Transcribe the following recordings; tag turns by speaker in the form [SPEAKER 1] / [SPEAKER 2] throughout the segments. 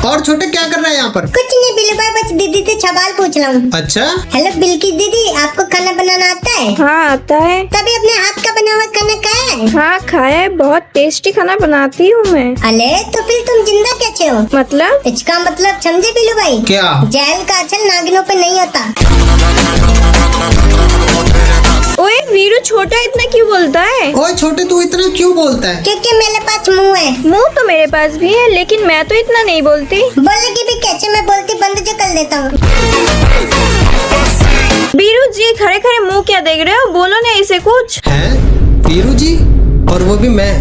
[SPEAKER 1] और छोटे क्या कर रहा है यहाँ पर?
[SPEAKER 2] कुछ नहीं बिल्लू भाई, बस दीदी से सवाल पूछ रहा हूँ।
[SPEAKER 1] अच्छा,
[SPEAKER 2] हेलो बिल्की दीदी, आपको खाना बनाना आता है?
[SPEAKER 3] हाँ आता है।
[SPEAKER 2] तभी अपने हाथ का बना हुआ खाना खाया है?
[SPEAKER 3] हाँ खाया है, बहुत टेस्टी खाना बनाती हूँ मैं।
[SPEAKER 2] अरे तो फिर तुम जिंदा कैसे हो?
[SPEAKER 3] मतलब?
[SPEAKER 2] इसका मतलब समझे बिल्लू भाई?
[SPEAKER 1] क्या?
[SPEAKER 2] जहल का अचल नागिनों पे नहीं होता।
[SPEAKER 3] ओए वीरू, छोटा इतना क्यों बोलता है?
[SPEAKER 1] ओए छोटे तू इतना क्यों बोलता है?
[SPEAKER 2] क्योंकि मेरे पास मुंह है।
[SPEAKER 3] मुंह तो मेरे पास भी है, लेकिन मैं तो इतना नहीं बोलती।
[SPEAKER 2] बोलेगी भी कैसे, मैं बोलती बंद जो कर देता हूँ।
[SPEAKER 3] वीरू जी, खड़े खड़े मुंह क्या देख रहे हो? बोलो ना ऐसे कुछ।
[SPEAKER 1] हैं? वीरू जी, और वो भी मैं?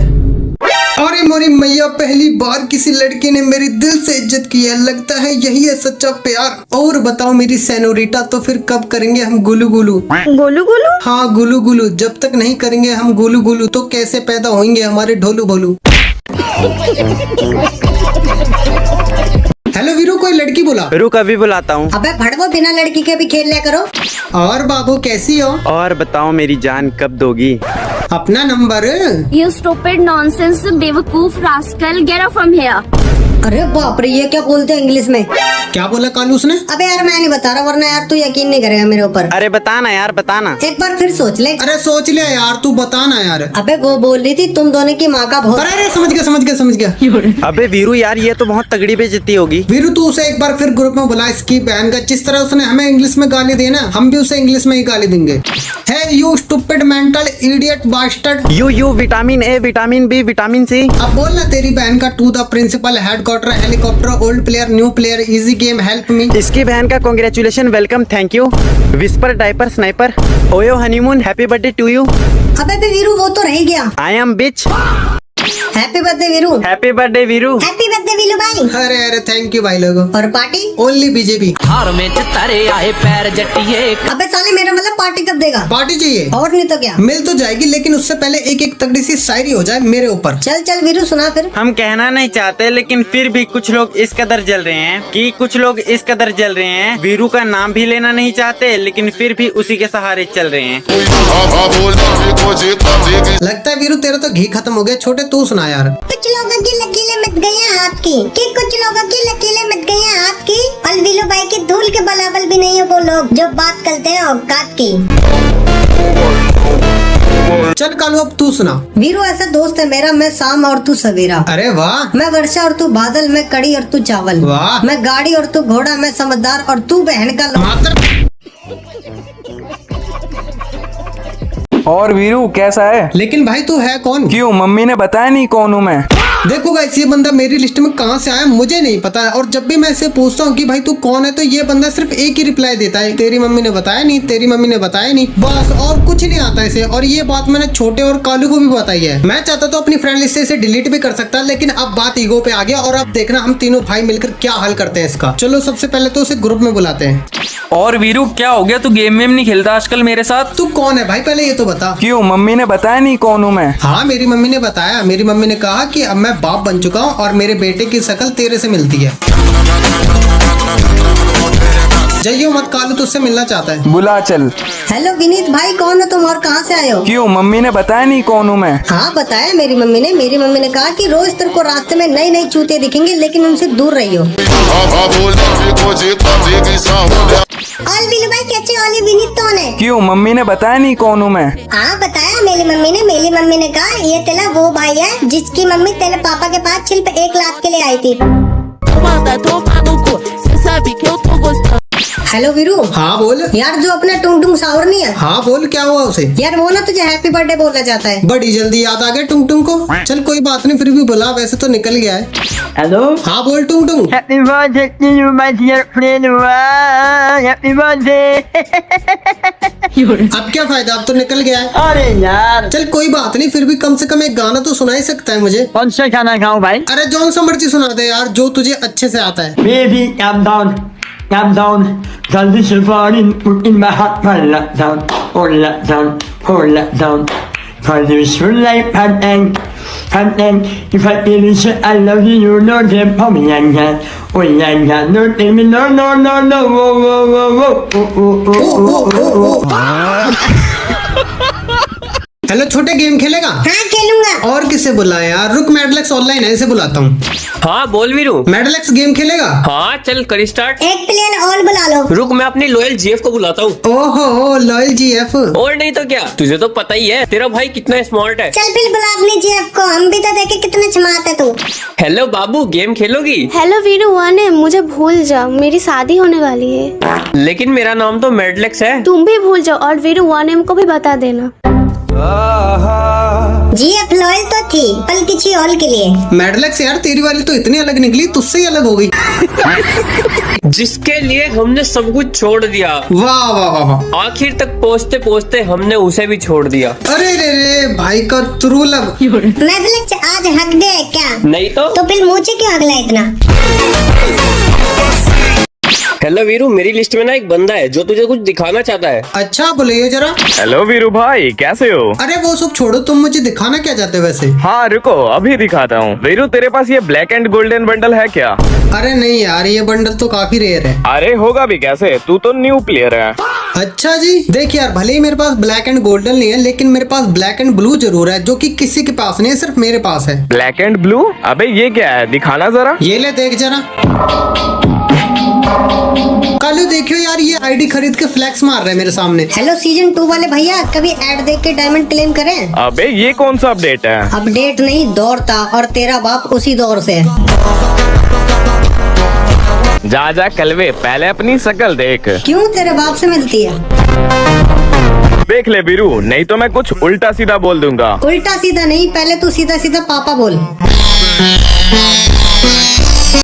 [SPEAKER 1] अरे मोरी मैया, पहली बार किसी लड़की ने मेरी दिल से इज्जत की है। लगता है यही है सच्चा प्यार। और बताओ मेरी सेनोरिटा, तो फिर कब करेंगे हम गुलू गुलू?
[SPEAKER 3] गोलू गोलू?
[SPEAKER 1] हाँ गुलू गुलू। जब तक नहीं करेंगे हम गुलू गुलू तो कैसे पैदा होंगे हमारे ढोलू भोलू? हेलो वीरू, कोई लड़की बुला।
[SPEAKER 4] रुक अभी बुलाता हूँ।
[SPEAKER 2] अबे भड़वो, बिना लड़की के भी खेल लिया करो।
[SPEAKER 1] और बाबू कैसी हो?
[SPEAKER 4] और बताओ मेरी जान कब दोगी?
[SPEAKER 1] अपना नंबर।
[SPEAKER 5] You stupid nonsense, बेवकूफ rascal, get out from here.
[SPEAKER 2] अरे बाप रे, ये क्या बोलते हैं इंग्लिश में?
[SPEAKER 1] क्या बोला कालू उसने?
[SPEAKER 2] अबे यार मैं नहीं बता रहा, वरना यार तू यकीन नहीं करेगा मेरे ऊपर।
[SPEAKER 4] अरे बताना यार, बताना।
[SPEAKER 2] एक बार फिर सोच ले।
[SPEAKER 1] अरे सोच लिया यार, तू बताना यार।
[SPEAKER 2] अबे वो बोल रही थी तुम दोनों की माँ का भोग।
[SPEAKER 1] अरे समझ गया।
[SPEAKER 4] अबे वीरू यार, ये तो बहुत तगड़ी बेइज्जती होगी।
[SPEAKER 1] वीरू तू उसे एक बार फिर ग्रुप में बुला, इसकी बहन का। जिस तरह उसने हमें इंग्लिश में गाली दी ना, हम भी उसे इंग्लिश में ही गाली देंगे। Hey you stupid mental idiot bastard.
[SPEAKER 4] You vitamin A, vitamin B, vitamin C.
[SPEAKER 1] अब बोल ना तेरी बहन का। To the principal, headquarter, helicopter, old player, new player, easy game, help me.
[SPEAKER 4] इसकी बहन का congratulation, welcome, thank you, whisper, diaper, sniper, OYO honeymoon, happy birthday to you.
[SPEAKER 2] अबे बे वीरू, वो तो रह गया।
[SPEAKER 4] I am bitch.
[SPEAKER 2] Happy birthday Veeru.
[SPEAKER 4] Happy birthday Veeru.
[SPEAKER 2] Happy birthday Veeru भाई।
[SPEAKER 1] अरे थैंक यू भाई लोगों।
[SPEAKER 2] और पार्टी?
[SPEAKER 1] Only BJP.
[SPEAKER 6] हार में तारे आए पैर जट्टिए।
[SPEAKER 2] अबे साले, मेरा मतलब पार्टी कब देगा?
[SPEAKER 1] पार्टी चाहिए
[SPEAKER 2] और नहीं तो क्या।
[SPEAKER 1] मिल तो जाएगी, लेकिन उससे पहले एक एक तगड़ी सी शायरी हो जाए मेरे ऊपर।
[SPEAKER 2] चल चल वीरू, सुना फिर।
[SPEAKER 4] हम कहना नहीं चाहते, लेकिन फिर भी कुछ लोग इस कदर जल रहे हैं कि कुछ लोग इस कदर जल रहे हैं। वीरू का नाम भी लेना नहीं चाहते, लेकिन फिर भी उसी के सहारे चल रहे हैं।
[SPEAKER 1] लगता है वीरू तेरा तो घी खत्म हो गया। छोटे तू सुना यार।
[SPEAKER 2] कुछ लोगों की लकीरें मिट गई हैं हाथ की, कि कुछ लोगों की लकीरें मिट गई हैं हाथ की। और वीरू भाई की धूल के बराबर भी नहीं है वो लोग जो बात करते हैं औकात की।
[SPEAKER 1] चल कालू, अब तू सुना।
[SPEAKER 2] वीरू ऐसा दोस्त है मेरा, मैं शाम और तू सवेरा।
[SPEAKER 1] अरे वाह।
[SPEAKER 2] मैं वर्षा और तू बादल, मैं कड़ी और तू चावल।
[SPEAKER 1] वाह।
[SPEAKER 2] मैं गाड़ी और तू घोड़ा, मैं समझदार और तू बहन का
[SPEAKER 1] मातर।
[SPEAKER 7] और वीरू कैसा है?
[SPEAKER 1] लेकिन भाई तू है कौन?
[SPEAKER 7] क्यों, मम्मी ने बताया नहीं कौन हूँ मैं?
[SPEAKER 1] देखो गाइस, ये बंदा मेरी लिस्ट में कहाँ से आया मुझे नहीं पता है। और जब भी मैं इसे पूछता हूँ कि भाई तू कौन है, तो ये बंदा सिर्फ एक ही रिप्लाई देता है, तेरी मम्मी ने बताया नहीं, तेरी मम्मी ने बताया नहीं, बस। और कुछ नहीं आता इसे। और ये बात मैंने छोटे और कालू को भी बताई है। मैं चाहता तो अपनी फ्रेंड लिस्ट से इसे डिलीट भी कर सकता, लेकिन अब बात ईगो पे आ गया। और अब देखना हम तीनों भाई मिलकर क्या हल करते हैं इसका। चलो सबसे पहले तो उसे ग्रुप में बुलाते हैं।
[SPEAKER 7] और वीरू क्या हो गया, तू गेम में नहीं खेलता आजकल मेरे साथ?
[SPEAKER 1] तू कौन है भाई, पहले ये तो बता।
[SPEAKER 7] क्यों, मम्मी ने बताया नहीं कौन हूँ मैं?
[SPEAKER 1] हाँ मेरी मम्मी ने बताया। मेरी मम्मी ने कहा कि अब मैं बाप बन चुका हूँ और मेरे बेटे की शक्ल तेरे से मिलती है। जाइयो मत, कालू तुझसे मिलना चाहता है।
[SPEAKER 7] बुला चल।
[SPEAKER 2] हेलो विनीत भाई, कौन हो तुम और कहाँ से आए हो?
[SPEAKER 7] क्यों, मम्मी ने बताया नहीं कौन हूँ मैं?
[SPEAKER 2] हाँ बताया मेरी मम्मी ने। मेरी मम्मी ने कहा कि रोज तेरे को रास्ते में नई नई चूतियाँ दिखेंगे, लेकिन उनसे दूर रहियो। और बिल्लू भाई कैसे? ओली विनीत कौन है?
[SPEAKER 7] क्यों, मम्मी ने बताया नहीं कौन हूँ मैं?
[SPEAKER 2] हाँ बताया मेरी मम्मी ने। मेरी मम्मी ने कहा ये तेरा वो भाई है जिसकी मम्मी तेरे पापा के पास शिल्प 1 लाख के लिए आई थी। हेलो वीरू।
[SPEAKER 1] हाँ बोल।
[SPEAKER 2] यार जो अपना टुंग टुंग सावर नहीं है।
[SPEAKER 1] हाँ बोल, क्या हुआ उसे?
[SPEAKER 2] यार वो ना तुझे हैप्पी बर्थडे बोलना चाहता है।
[SPEAKER 1] बड़ी जल्दी याद आ गया टुंग टुंग को। चल कोई बात नहीं, फिर भी बुला, वैसे तो निकल गया है।
[SPEAKER 4] हेलो,
[SPEAKER 1] हाँ बोल टुंग टुंग।
[SPEAKER 4] Happy birthday to you my dear friend, happy birthday.
[SPEAKER 1] अब क्या फायदा, अब तो निकल गया है।
[SPEAKER 4] अरे यार,
[SPEAKER 1] चल कोई बात नहीं, फिर भी कम से कम एक गाना तो सुना ही सकता है मुझे।
[SPEAKER 4] कौन सा खाना खाऊं भाई?
[SPEAKER 1] अरे जौन सा मर्जी सुना दे यार, जो तुझे अच्छे से आता है।
[SPEAKER 4] Baby, calm down. Cause this is falling in my heart. Hold that down. Cause it's full like pattern. If I feel it, I love you, you know them. Oh yeah. No, tell me no. Whoa.
[SPEAKER 1] Hello छोटे, game खेलेगा?
[SPEAKER 2] हाँ खेलूंगा।
[SPEAKER 1] और किसे बुलाए यार, रुक मैडलेक्स online है, इसे बुलाता हूँ।
[SPEAKER 8] हाँ बोल वीरू।
[SPEAKER 1] मैडलेक्स गेम खेलेगा?
[SPEAKER 8] हाँ चल कर स्टार्ट।
[SPEAKER 2] एक प्लेयर और बुला लो।
[SPEAKER 8] रुक मैं अपनी लॉयल जीएफ को बुलाता हूँ।
[SPEAKER 1] ओहो लॉयल जीएफ।
[SPEAKER 8] और नहीं तो क्या, तुझे तो पता ही है तेरा भाई कितना स्मार्ट है।
[SPEAKER 2] चल फिर बुला अपनी जीएफ को, हम भी तो देखे कितने स्मार्ट है तू।
[SPEAKER 8] हेलो बाबू, गेम खेलोगी?
[SPEAKER 9] हेलो वीरू वन है, मुझे भूल जाओ, मेरी शादी होने वाली है।
[SPEAKER 8] लेकिन मेरा नाम तो मैडलेक्स है।
[SPEAKER 9] तुम भी भूल जाओ और वीरू वन एम को भी बता देना।
[SPEAKER 2] जीएफ लॉयल तो थी पर किसी और के लिए।
[SPEAKER 1] मैडलेक्स यार तेरी वाली तो इतनी अलग निकली, तुझसे ही अलग हो गई।
[SPEAKER 8] जिसके लिए हमने सब कुछ छोड़ दिया,
[SPEAKER 1] वाह वाह वाह वाह।
[SPEAKER 8] आखिर तक पहुँचते पहुँचते हमने उसे भी छोड़ दिया।
[SPEAKER 1] अरे रे रे भाई का ट्रू लव।
[SPEAKER 2] मैडलेक्स आज हक दे क्या?
[SPEAKER 8] नहीं तो
[SPEAKER 2] फिर मुझे क्यों अगला इतना?
[SPEAKER 8] हेलो वीरू, मेरी लिस्ट में ना एक बंदा है जो तुझे कुछ दिखाना चाहता है।
[SPEAKER 1] अच्छा बोलिए जरा।
[SPEAKER 10] हेलो वीरू भाई, कैसे हो?
[SPEAKER 1] अरे वो सब छोड़ो, तुम मुझे दिखाना क्या चाहते हो वैसे?
[SPEAKER 10] हाँ रुको, अभी दिखाता हूँ। वीरू तेरे पास ये ब्लैक एंड गोल्डन बंडल है क्या?
[SPEAKER 1] अरे नहीं यार, ये बंडल तो काफी रेयर है।
[SPEAKER 10] अरे होगा भी कैसे, तू तो न्यू प्लेयर है।
[SPEAKER 1] अच्छा जी, देख यार भले ही मेरे पास ब्लैक एंड गोल्डन नहीं है, लेकिन मेरे पास ब्लैक एंड ब्लू जरूर है, जो कि किसी के पास नहीं है, सिर्फ मेरे पास है।
[SPEAKER 10] Black and blue? अबे ये क्या है, दिखाना जरा।
[SPEAKER 1] ये ले देख जरा। कालू देखियो यार, ये आईडी खरीद के फ्लैक्स मार रहे हैं मेरे सामने।
[SPEAKER 2] हेलो सीजन 2 वाले भैया, कभी ऐड देख के डायमंड क्लेम करें?
[SPEAKER 10] अबे ये कौन सा अपडेट है?
[SPEAKER 2] अपडेट नहीं, दौर था और तेरा बाप उसी दौर से है।
[SPEAKER 10] जा जा कलवे, पहले अपनी शक्ल देख।
[SPEAKER 2] क्यों तेरे बाप से मिलती है?
[SPEAKER 10] देख ले वीरू, नहीं तो मैं कुछ उल्टा सीधा बोल दूंगा।
[SPEAKER 2] उल्टा सीधा नहीं, पहले तू सीधा सीधा पापा बोल।